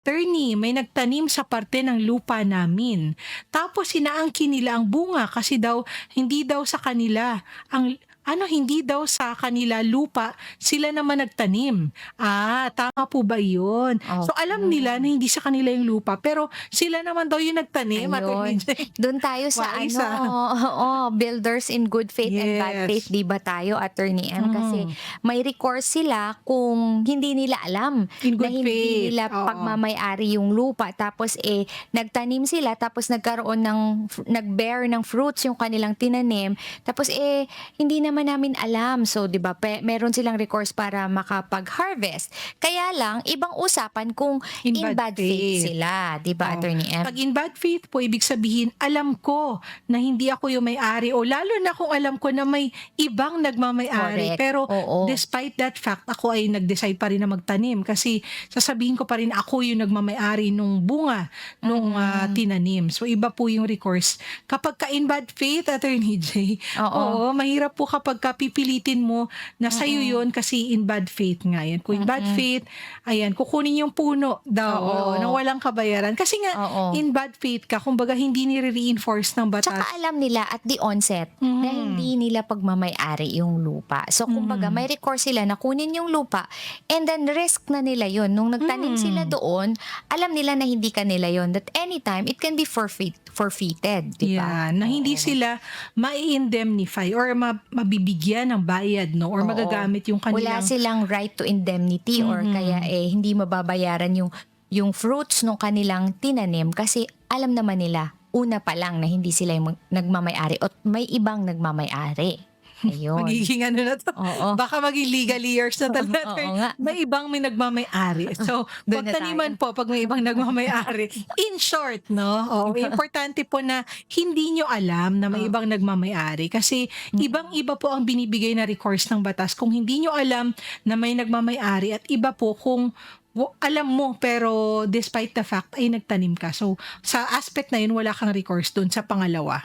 Attorney, may nagtanim sa parte ng lupa namin. Tapos inaangkin nila ang bunga kasi daw hindi daw sa kanila. Hindi daw sa kanila lupa, sila naman nagtanim. Tama po ba 'yun? So alam nila na Okay. hindi sa kanila yung lupa, pero sila naman daw yung nagtanim, Attorney Ayun, Jane. dun tayo sa Wais, ano, ah. oo, builders in good faith and bad faith, Yes. 'di ba tayo, Attorney M? Kasi Mm. may recourse sila kung hindi nila alam In na good hindi faith, nila oo. pagmamay-ari yung lupa tapos, nagtanim sila tapos nagkaroon nag-bear ng fruits yung kanilang tinanim tapos, hindi naman namin alam. So, 'di ba, meron silang recourse para makapag-harvest. Kaya lang ibang usapan kung In in bad bad faith faith. sila, 'di ba, Oo. Attorney M? 'Pag in bad faith po, ibig sabihin alam ko na hindi ako yung may-ari o lalo na kung alam ko na may ibang nagmamay-ari. Correct, Pero oo. despite that fact, ako ay nag-decide pa rin na magtanim kasi sasabihin ko pa rin ako yung nagmamay-ari nung bunga nung Mm, tinanim. So iba po yung recourse. Kapag ka in bad faith, Attorney J, oo, oo, mahirap po kapag ka pipilitin mo na sa'yo mm, yun kasi in bad faith nga yan. Kung in bad mm, faith, ayan, kukunin yung puno daw, oo, nang oo, walang kabayaran. Kasi nga, oo. in bad faith ka, kumbaga hindi nire-reinforce ng Tsaka batas. alam nila at the onset na Mhm. hindi nila pagmamay-ari yung lupa. So kumbaga may Mhm. recourse sila na kunin yung lupa and then risk na nila yun. Nung nagtanim sila Mhm. doon, alam nila na hindi kanila yun. That anytime, it can be forfeited, di ba? Yan, na hindi Oo. sila mai-indemnify or mabibigyan ng bayad, no? Or Oo. magagamit yung Wala kanilang silang right to indemnity or kaya, mhm. hindi mababayaran yung fruits nung kanilang tinanim kasi alam naman nila una pa lang na hindi sila yung nagmamay-ari at may ibang nagmamay-ari. Ayun. Magiging ano na 'to, Oo. baka maging legal years na talaga. Oo nga. May ibang may nagmamay-ari. So, Dun 'wag na tayo. taniman po 'pag may ibang nagmamay-ari. In short 'no, oo, importante po na hindi niyo alam na may Oo. ibang nagmamay-ari kasi Mm. ibang-iba po ang binibigay na recourse ng batas kung hindi niyo alam na may nagmamay-ari at iba po kung alam mo pero despite the fact ay nagtanim ka. So, sa aspect na yun wala kang recourse dun sa pangalawa.